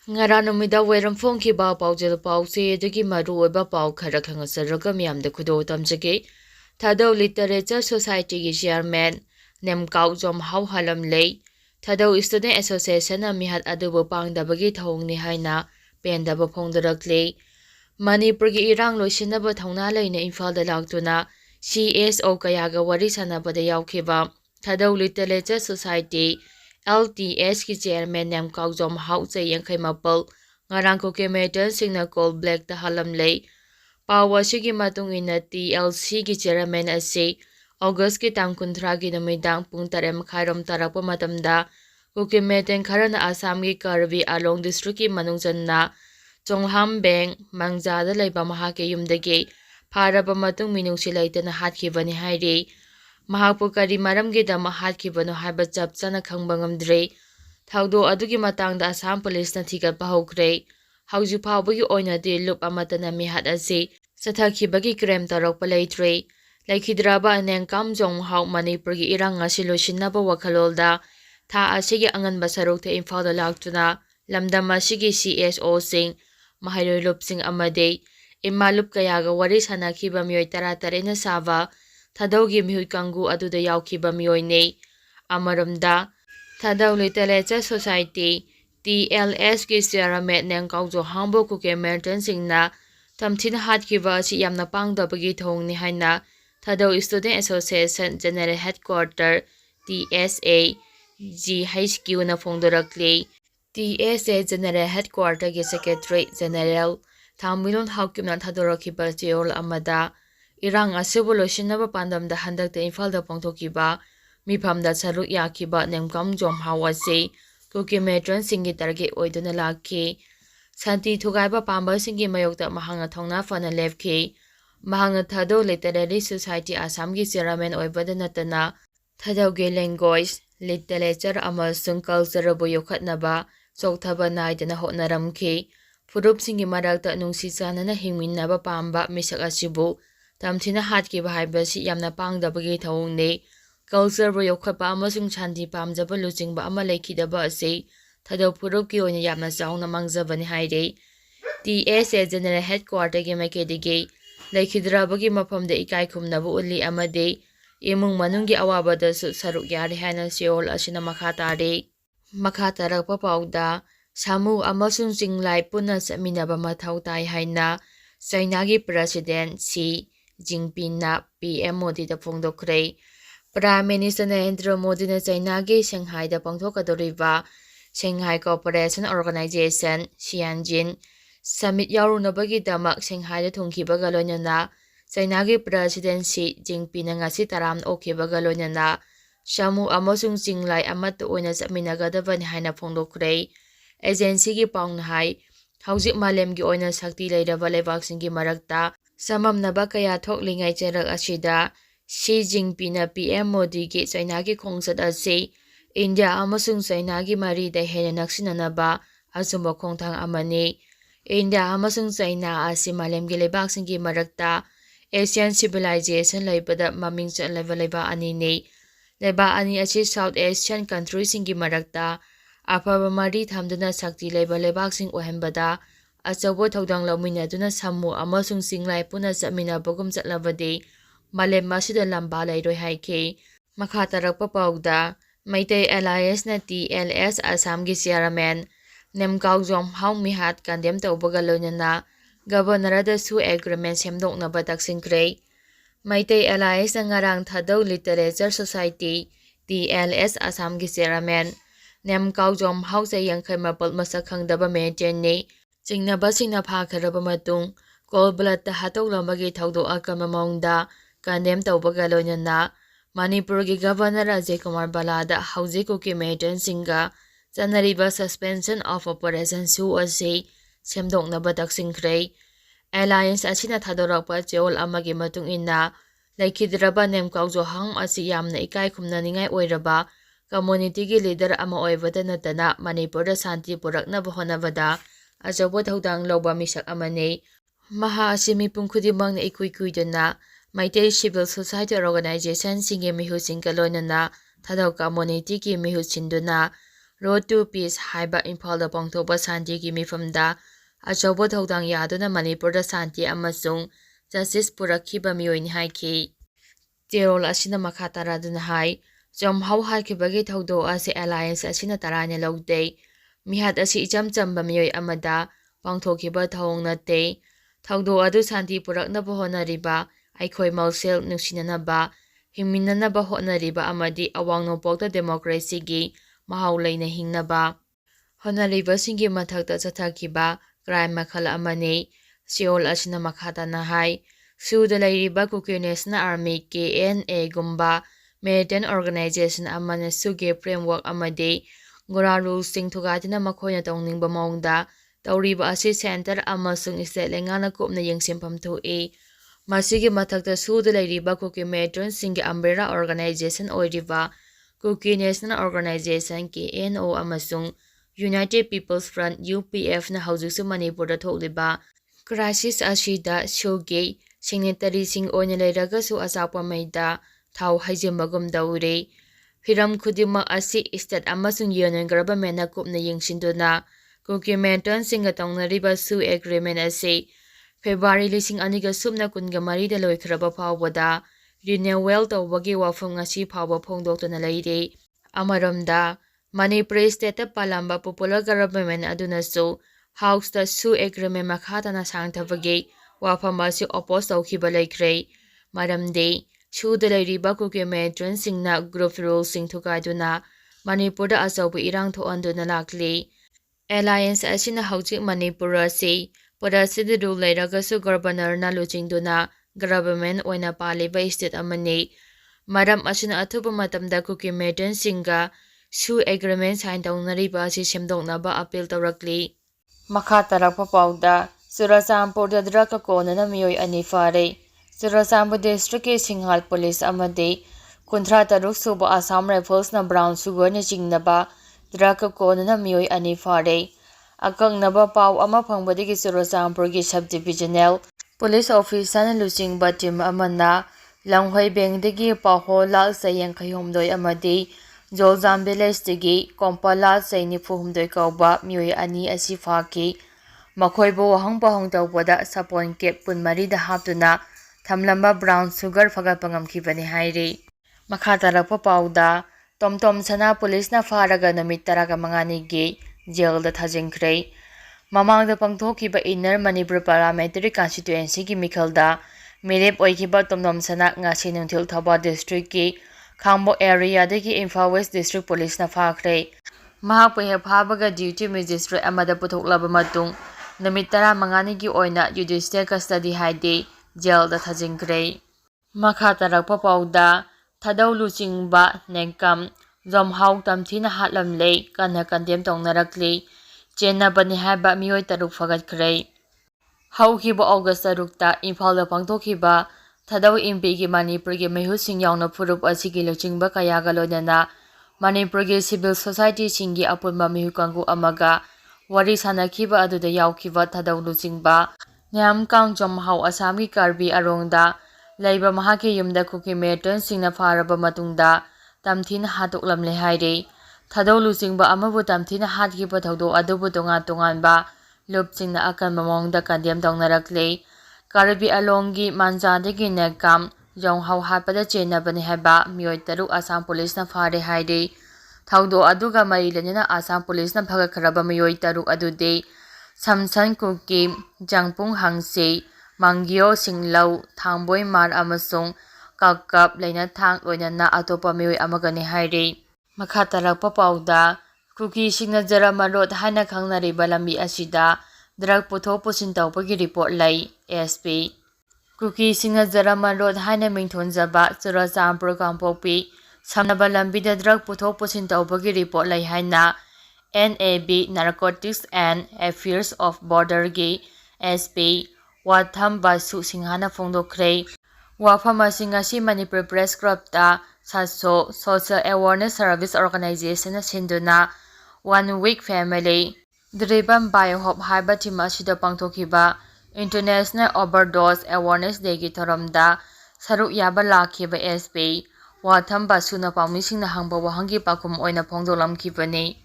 Ngara numida weram phongki ba paujel pause adagi maru oiba pau khara khangasaraga miyamda khudo tamjage Thadou Literature Society gi chairman Nemkau Jom Hau Halam lei Thadou Student Association na mihat adubo pangdabagi thongni haina pendaba phongdarakle Manipur gi irang loisinaba thongna leina Imphal da laktuna CSO kayaga wari sanabada yaukhiba Thadou Literature Society LTS ki chairman Nemkau Jom Hau Chai Yankhai Mapal ngarang ko kemetan singna call black da halam lei Pawa sigi matung ina TLC ki chairman asi August ki tang kunthra gi numidang pung tarem khairom tarakpa matamda kukimeten kharana Assam gi Karbi Along district ki manungjanna Chongham Bank Mangjada leiba mahake yumdagi pharaba matung minungsi leitana hatkibani hairi Mahakpu kari maramgi dama hatkibano haiba chap chana khangba ngamdre Thaudo adugi matangda Assam police na thigatpa hokre Hauju phawbagi oinadi lup amatana mihat asi sathakibagi krem tarokpa leitre laikhidraba anengkam jonghau Manipur gi irang ngasi loisinaba wakhalolda tha asigi anganba sarukte Imphal da laktuna lamdam asigi CSO sing mahailoi lup sing amade imalup kayaga wari sanakhiba mioi tara na sava Thadou gi mihut kangu aduda yaukhiba mioi ne amaramda Thadou Literature Society TLS ki chairman Nemkau Jo Hangbo kuke merton singna tamthina hatkiba asi yamna pangdabagi thongni haina Thadou Student Association General Headquarter TSA GHQ na phongdorakle TSA General Headquarter ki Secretary General Thamilon Haukimna Thadorakiba Jail amada irang asibu loisinaba pandamda handakta Imphal da pongthokiba mifamda saruk yakiba Nemkam Jom Hawase kuki metron singi target oiduna lakhi santi thugaiba pamba singi mayokta mahanga thongna fana lefki mahanga Thadou Literary Society Assam gi chairman oibada natana Thadou ge language literature amasung culture bu yokhatnaba chokthaba naidana hotnaramki furup singi marakta nungsi chanana hingminnaba pamba misak asibu tamthina hatki bhaibasi yamna pangdabagi thongni culture bu yokhatpa amasung shanti pamjaba luchingba ama leikhidaba ase Thadou furup ki oina yamna chauna mangjabani haire TSA General Headquarter gi makedigi leikidrabagi mafamda ikai khumnabu uli amade imung manunggi awabada su saruk yari haina siol asina makha tarakpa pauda samu amasung jinglai puna chaminaba mathau tai haina China gi President Xi Jinping na PM Modi da phongdokre Prime Minister Narendra Modi na China gi Shanghai da pangthokadoriba Shanghai Cooperation Organization Xianjin Summit yarunabagi damak Shanghai da thungkhibaga loinana China gi President Xi Jinping na ngasi taram okhibaga loinana Samu amasung jinglai amat oina chaminagadabani haina phongdokre agency gi paungna hai haujik malem gi oina sakti leiraba leibaksingi marakta samamnaba kaya thoklingai cherak asida Xi Jinping na PM Modi gi China gi khongsat ase India amasung China gi mari da hena naksinanaba asumba khongthang amani India amasung China asi malem gi leibaksingi marakta Asian civilization leibada maming chatlewa leiba ani ne leiba ani asi South Asian countries singi marakta afaba mari thamduna sakti leiba leibaksing ohenbada achawbo thodang lauminaduna sammu amasung singlai puna chaminabagum chatlabade malem masida lamba lairoi haike makha tarakpa pauda Maitai Alliance na TLS Assam gi chairman Nemkau Jom Hau Mihat kandem tawbaga loinana governor da su agreement semdoknaba taksingkre Maitai Alliance na ngarang Thadou Literature Society TLS Assam gi chairman Nemkau Jom Hau Chai Yankhai Mapal masak khangdaba maintain ni chingnaba singna phakharaba matung kol blood ta hatoklamagi thaudo akama maungda kandem tawbaga loinana Manipur gi Governor Ajay Kumar Balada haujiku ki maintain singa chanariba suspension of operation su ase semdoknaba taksingkre alliance asina thadorakpa cheol amagi matung inna laikhidraba Nemkau Jo Hang asi yamna ikai khumnaningai oiraba community gi leader ama oibada natana Manipur da santi puraknaba honabada achawbo thodang loba misak amane maha asi mipum khudimangna ikuikuidana Maitai Civil Society Organization singi mihu singka loinana Thadou community ki mihu sinduna Road to Peace haiba Imphal pangthokpa Shanti mifamda achauba thodang yaduna Manipurda Shanti amasung justice purakhiba miyoi haiki. Tirol asina makha taraduna hai jomhau haikibagi thodo ase alliance asina tarane logde mihat asi icham chamba miyoi amada pangthokiba thawong nate thodo adu Shanti puraknaba honariba aikhoi mausel nungsinanaba hingminanaba honariba amadi awang nopokta democracy gi mahau leina hingnaba honaribasingi mathakta chathakiba crime makhala amani Seoul asina makhata na hai suda lairiba Kukyo National Army KNA gumba militant organization amana suge framework amadi gora rules sing thugatina makhoina tongningba maungda tawriba asi center amasung state lengana kupna yengsimpham thoi masigi mathakta suda lairiba Kukyo militant singi umbrella organization oiriba Kukyo National Organization KNO amasung United People's Front UPF na haujusu Manipurda thokliba crisis asida shoge signatory sing oina leiragasu asakpa maida thau haijimagum daure hiram khudima asi state amasung union government na kupna yengsinduna Kukyo militant singa tongnariba su agreement asi February 2023 da loikraba phawbada renewal tawbagi wafam ngasi phawba phongdoktuna leire amaramda Manipur state palamba popular government adunasu house da su agreement makhatana sangthabagi wafam asi oppose tawkhiba leikre maramde suda leiriba Kukyo militant singna group rules sing thukaiduna Manipur da achaubu irang thoanduna lakli alliance asina haujik Manipur asi Podasidi rule leiragasu governor na luchingduna government oina paliba state amani maram asina athuba matamda Kukyo militant singa su agreement sign tawnariba asi semdoknaba appeal tawrakli makha tarakpa pawda Churachandpurda drug konana miyoi ani fare Churachandpur district ki Singhal police amadi 53 suba Assam Rifles na brown sugar ni jingnaba drug konana miyoi ani fare akangnaba paw ama phangbadagi Churachandpur gi subdivisional police officer na Luchingba team amana langhoi bengdagi paho lal sayang khayomdoi amadi Joljam village dagi kompala saini fuhumdoi kauba miyoi ani asi faki makhoibo wahang pahong tawbada sapon cap punmari da haptuna thamlamba brown sugar fagatpa ngamkhibani hairi makha tarakpa pawda Tomtomsana police na faraga numit 15 gi jail da thajingkhre mamangda pangthokiba inner Manipur parliamentary constituency gi mikhalda mirep oikiba Tomtomsana ngasi nungthil Thoba district ki Khangbo area dagi Imphal West district police na fakhre mahakpa he phabaga duty magistrate amada puthoklaba matung numit 15 gi oina judicial custody haide jail da thajingkhre makha tarakpa pawda Thadou Luchingba Mihat jomhau tamthina hatlamle kana condemn tongnarakli chenabani haiba miyoi taruk fagatkhre haukiba August 3 ta Imphal da pangthokiba Thadou MP gi Manipur gi mehusing yauna phurup asigi luchingba kayaga loinana Manipur gi civil society singi apunba mehukangu amaga wari sanakhiba aduda yaukhiba Thadou Luchingba Mihat jomhau Assam gi Karbi arongda leiba mahaki yumda Kukyo militant singna faraba matungda tamthina hatuklamle haire Thadou Luchingba amabu tamthina hatkiba thodo adubu tonganba lupsingna akanba mawngda condemn tongnarakle Karbi alongi manjadagi Mihat jomhau hatpada chenabani haiba miyoi taruk Assam police na fare haire thodo aduga marilanina Assam police na phagakraba miyoi taruk adude Samsan Kuki Jangpung Hangse Mangyo Singlau Thangboi Mar amasung Kakap leina thang loinana atopa miyoi amagani haire makha tarakpa pawda Kuki singna Jarama road haina khangnariba lambi asida drug puthok pusin tawbagi report lai SP Kuki singna Jarama road haina mingthonjaba Churachandpur kangpokpi samnaba lambida drug puthok pusin tawbagi report lai haina NAB Narcotics and Affairs of Border gi SP Watham Basu Singhana Fongdokre wafam asi ngasi Manipur Press Club ta saso Social Awareness Service Organization na sinduna 1 week family Driban by Hope haiba team asida pangthokiba International Overdose Awareness Day gi thoramda saruk yaba lakhiba SP Watham Basu na pangmising na hangba wahangi pakum oina phongdolamkhibani